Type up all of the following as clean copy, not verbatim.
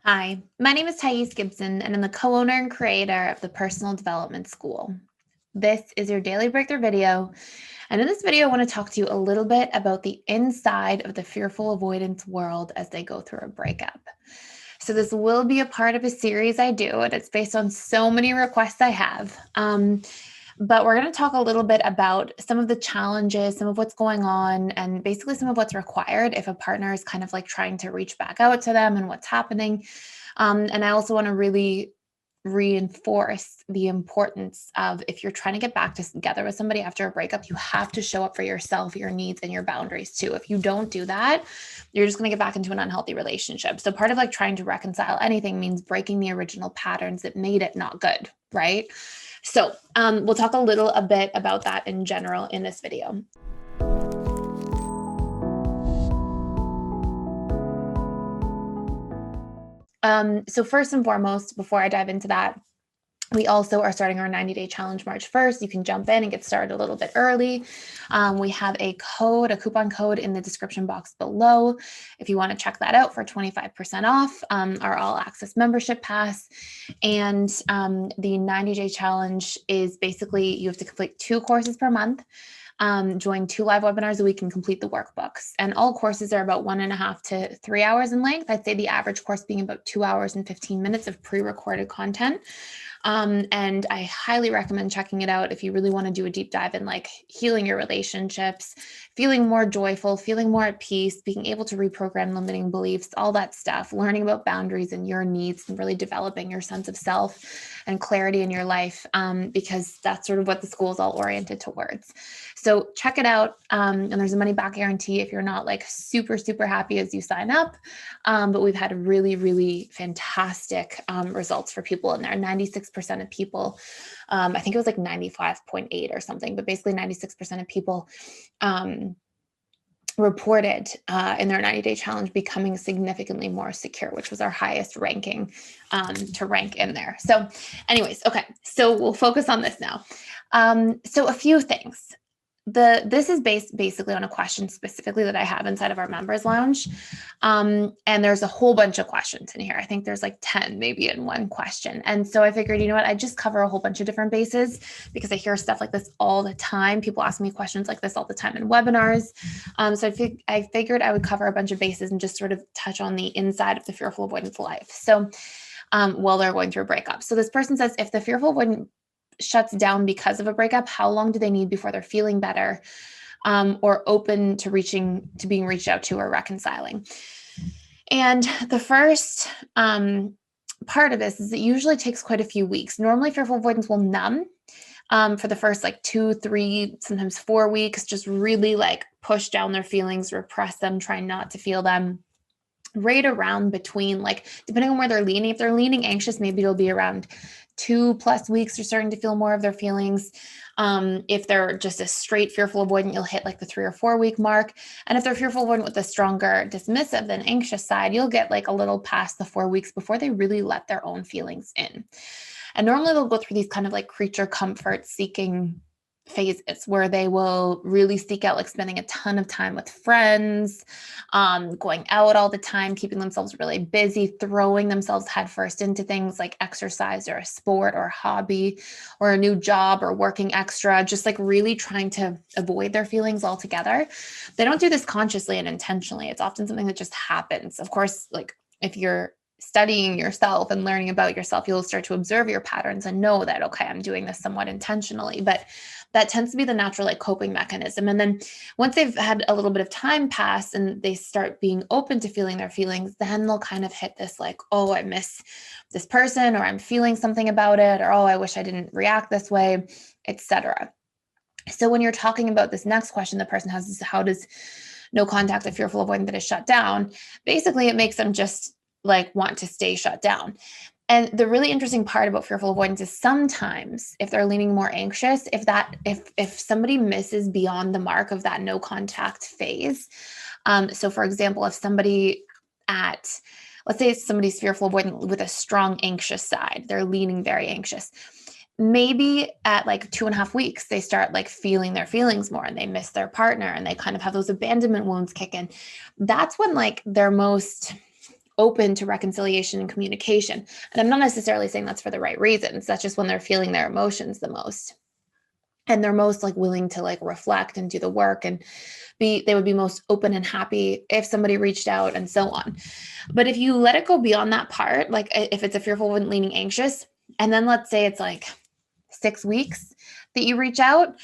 Hi, my name is Gibson, and I'm the co-owner and creator of the Personal Development School. This is your daily breakthrough video, and in this video, I want to talk to you a little bit about the inside of the fearful avoidance world as they go through a breakup. So this will be a part of a series I do, and it's based on so many requests I have. But we're going to talk a little bit about some of the challenges, some of what's going on, and basically some of what's required if a partner is kind of like trying to reach back out to them and what's happening. And I also want to really reinforce the importance of if you're trying to get back together with somebody after a breakup, you have to show up for yourself, your needs, and your boundaries too. If you don't do that, you're just going to get back into an unhealthy relationship. So part of like trying to reconcile anything means breaking the original patterns that made it not good, right? So we'll talk a bit about that in general in this video. So first and foremost, before I dive into that, we also are starting our 90-day challenge March 1st. You can jump in and get started a little bit early. We have a coupon code in the description box below if you want to check that out for 25% off our all access membership pass. And the 90-day challenge is basically you have to complete 2 courses per month. Join 2 live webinars a week and complete the workbooks. And all courses are about 1.5 to 3 hours in length. I'd say the average course being about 2 hours and 15 minutes of pre-recorded content. And I highly recommend checking it out if you really want to do a deep dive in like healing your relationships, feeling more joyful, feeling more at peace, being able to reprogram limiting beliefs, all that stuff, learning about boundaries and your needs and really developing your sense of self and clarity in your life, because that's sort of what the school is all oriented towards. So check it out. And there's a money back guarantee if you're not like super, super happy as you sign up. But we've had really, really fantastic results for people in there. 96% of people, I think it was like 95.8 or something, but basically 96% of people reported in their 90-day challenge becoming significantly more secure, which was our highest ranking to rank in there. So anyways, okay, so we'll focus on this now. So a few things. This is based basically on a question specifically that I have inside of our members lounge. And there's a whole bunch of questions in here. I think there's like 10 maybe in one question. And so I figured, you know what, I just cover a whole bunch of different bases because I hear stuff like this all the time. People ask me questions like this all the time in webinars. So I figured I would cover a bunch of bases and just sort of touch on the inside of the fearful avoidance life. So while they're going through a breakup. So this person says, if the fearful avoidant shuts down because of a breakup, how long do they need before they're feeling better or open to being reached out to or reconciling? And the first part of this is it usually takes quite a few weeks. Normally, fearful avoidance will numb for the first like 2, 3, sometimes 4 weeks, just really like push down their feelings, repress them, try not to feel them. Right around between, like, depending on where they're leaning. If they're leaning anxious, maybe it'll be around 2+ weeks. They're starting to feel more of their feelings. If they're just a straight fearful avoidant, you'll hit like the 3 or 4 week mark. And if they're fearful avoidant with a stronger dismissive than anxious side, you'll get like a little past the 4 weeks before they really let their own feelings in. And normally they'll go through these kind of like creature comfort seeking phases where they will really seek out like spending a ton of time with friends, going out all the time, keeping themselves really busy, throwing themselves headfirst into things like exercise or a sport or a hobby or a new job or working extra, just like really trying to avoid their feelings altogether. They don't do this consciously and intentionally. It's often something that just happens. Of course, like if you're studying yourself and learning about yourself, you'll start to observe your patterns and know that, okay, I'm doing this somewhat intentionally, but that tends to be the natural like coping mechanism. And then once they've had a little bit of time pass and they start being open to feeling their feelings, then they'll kind of hit this like, oh, I miss this person, or I'm feeling something about it, or, oh, I wish I didn't react this way, etc. So when you're talking about this next question the person has is, how does no contact a fearful avoidant that is shut down? Basically, it makes them just like want to stay shut down. And the really interesting part about fearful avoidance is sometimes if they're leaning more anxious, if somebody misses beyond the mark of that no contact phase. So for example, if somebody let's say somebody's fearful avoidant with a strong anxious side, they're leaning very anxious. Maybe at like 2.5 weeks, they start like feeling their feelings more and they miss their partner and they kind of have those abandonment wounds kick in. That's when like they're most open to reconciliation and communication. And I'm not necessarily saying that's for the right reasons. That's just when they're feeling their emotions the most. And they're most like willing to like reflect and do the work and they would be most open and happy if somebody reached out and so on. But if you let it go beyond that part, like if it's a fearful avoidant leaning anxious, and then let's say it's like 6 weeks that you reach out,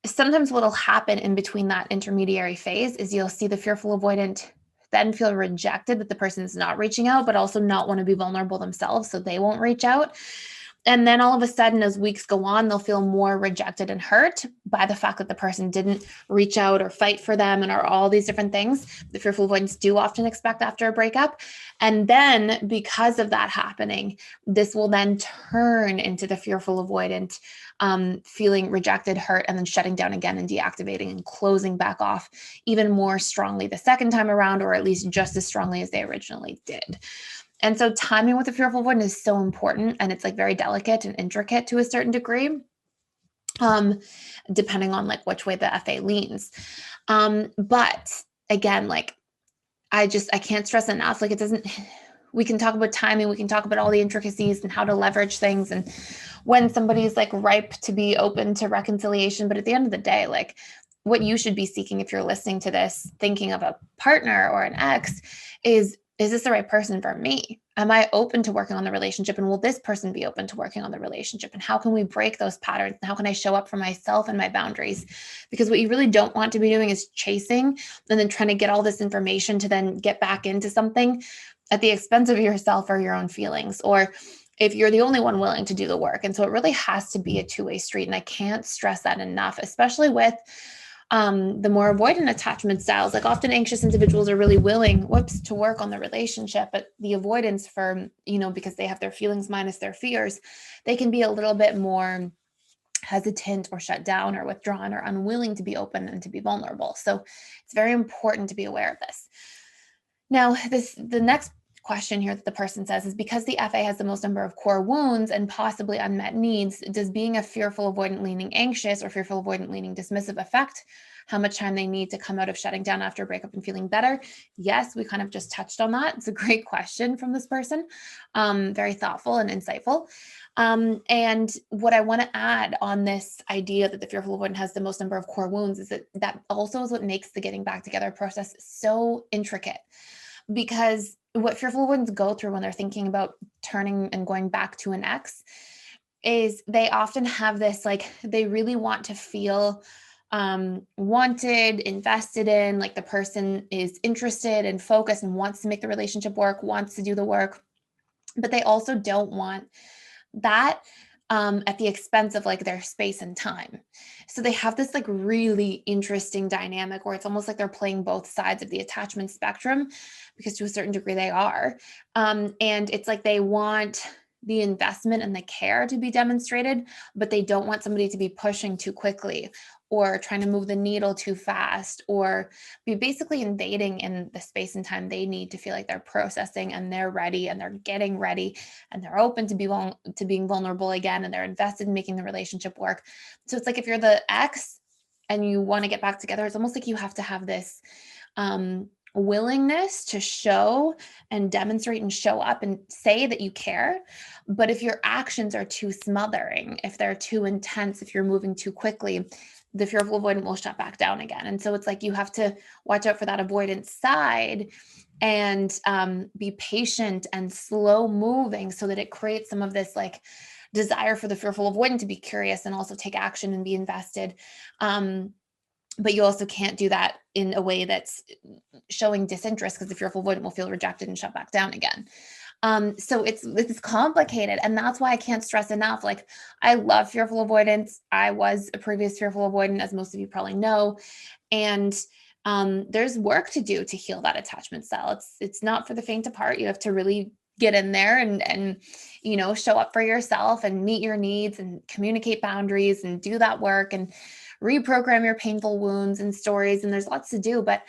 sometimes what'll happen in between that intermediary phase is you'll see the fearful avoidant then feel rejected that the person is not reaching out, but also not want to be vulnerable themselves, so they won't reach out. And then all of a sudden, as weeks go on, they'll feel more rejected and hurt by the fact that the person didn't reach out or fight for them and are all these different things the fearful avoidants do often expect after a breakup. And then because of that happening, this will then turn into the fearful avoidant feeling rejected, hurt, and then shutting down again and deactivating and closing back off even more strongly the second time around, or at least just as strongly as they originally did. And so timing with the fearful avoidant is so important, and it's like very delicate and intricate to a certain degree, depending on like which way the FA leans. But again, like I can't stress enough, like it doesn't, we can talk about timing, we can talk about all the intricacies and how to leverage things and when somebody's like ripe to be open to reconciliation. But at the end of the day, like what you should be seeking if you're listening to this, thinking of a partner or an ex is this the right person for me? Am I open to working on the relationship? And will this person be open to working on the relationship? And how can we break those patterns? And how can I show up for myself and my boundaries? Because what you really don't want to be doing is chasing and then trying to get all this information to then get back into something at the expense of yourself or your own feelings, or if you're the only one willing to do the work. And so it really has to be a two-way street. And I can't stress that enough, especially with the more avoidant attachment styles. Like often anxious individuals are really willing, to work on the relationship, but the avoidance for, because they have their feelings minus their fears, they can be a little bit more hesitant or shut down or withdrawn or unwilling to be open and to be vulnerable. So it's very important to be aware of this. Now, the next question here that the person says is, because the FA has the most number of core wounds and possibly unmet needs, does being a fearful avoidant leaning anxious or fearful avoidant leaning dismissive affect how much time they need to come out of shutting down after a breakup and feeling better? Yes, we kind of just touched on that. It's a great question from this person. Very thoughtful and insightful. And what I want to add on this idea that the fearful avoidant has the most number of core wounds is that also is what makes the getting back together process so intricate. Because what fearful avoidants go through when they're thinking about turning and going back to an ex is they often have this, like, they really want to feel wanted, invested in, like the person is interested and focused and wants to make the relationship work, wants to do the work, but they also don't want that at the expense of like their space and time. So they have this like really interesting dynamic where it's almost like they're playing both sides of the attachment spectrum, because to a certain degree they are. And it's like they want the investment and the care to be demonstrated, but they don't want somebody to be pushing too quickly or trying to move the needle too fast or be basically invading in the space and time they need to feel like they're processing and they're ready and they're getting ready and they're open to being vulnerable again and they're invested in making the relationship work. So it's like if you're the ex and you want to get back together, it's almost like you have to have this willingness to show and demonstrate and show up and say that you care. But if your actions are too smothering, if they're too intense, if you're moving too quickly, the fearful avoidant will shut back down again. And so it's like you have to watch out for that avoidant side and be patient and slow moving so that it creates some of this like desire for the fearful avoidant to be curious and also take action and be invested. But you also can't do that in a way that's showing disinterest, because the fearful avoidant will feel rejected and shut back down again. So it's complicated. And that's why I can't stress enough. Like, I love fearful avoidance. I was a previous fearful avoidant, as most of you probably know. And there's work to do to heal that attachment style. It's not for the faint of heart. You have to really get in there and show up for yourself and meet your needs and communicate boundaries and do that work and reprogram your painful wounds and stories. And there's lots to do. But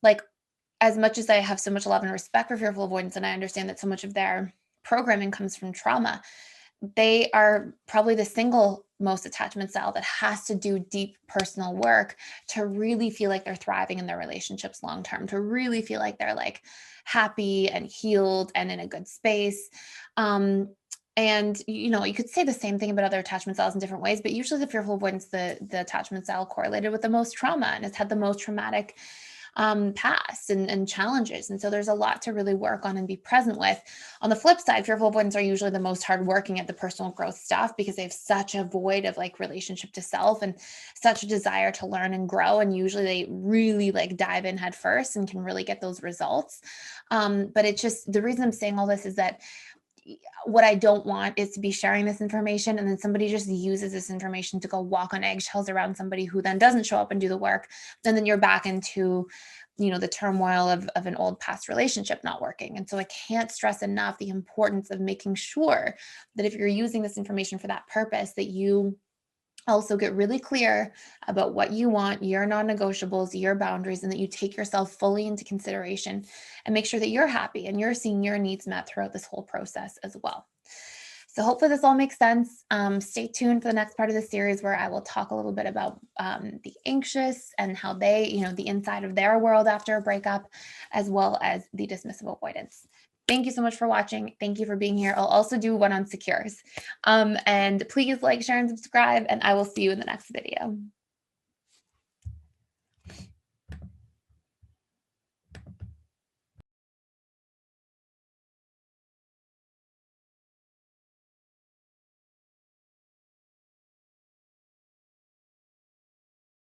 like, as much as I have so much love and respect for fearful avoidance, and I understand that so much of their programming comes from trauma, they are probably the single most attachment style that has to do deep personal work to really feel like they're thriving in their relationships long term, to really feel like they're like happy and healed and in a good space. Um, and you could say the same thing about other attachment styles in different ways, but usually the fearful avoidance, the attachment style correlated with the most trauma and has had the most traumatic past and challenges. And so there's a lot to really work on and be present with. On the flip side, fearful avoidants are usually the most hardworking at the personal growth stuff because they have such a void of like relationship to self and such a desire to learn and grow. And usually they really like dive in head first and can really get those results. But it's just the reason I'm saying all this is that what I don't want is to be sharing this information and then somebody just uses this information to go walk on eggshells around somebody who then doesn't show up and do the work. And then you're back into, the turmoil of an old past relationship not working. And so I can't stress enough the importance of making sure that if you're using this information for that purpose, that you also get really clear about what you want, your non-negotiables, your boundaries, and that you take yourself fully into consideration and make sure that you're happy and you're seeing your needs met throughout this whole process as well. So hopefully this all makes sense. Stay tuned for the next part of the series where I will talk a little bit about the anxious and how they, the inside of their world after a breakup, as well as the dismissive avoidance. Thank you so much for watching. Thank you for being here. I'll also do one on secures. And please like, share, and subscribe, and I will see you in the next video.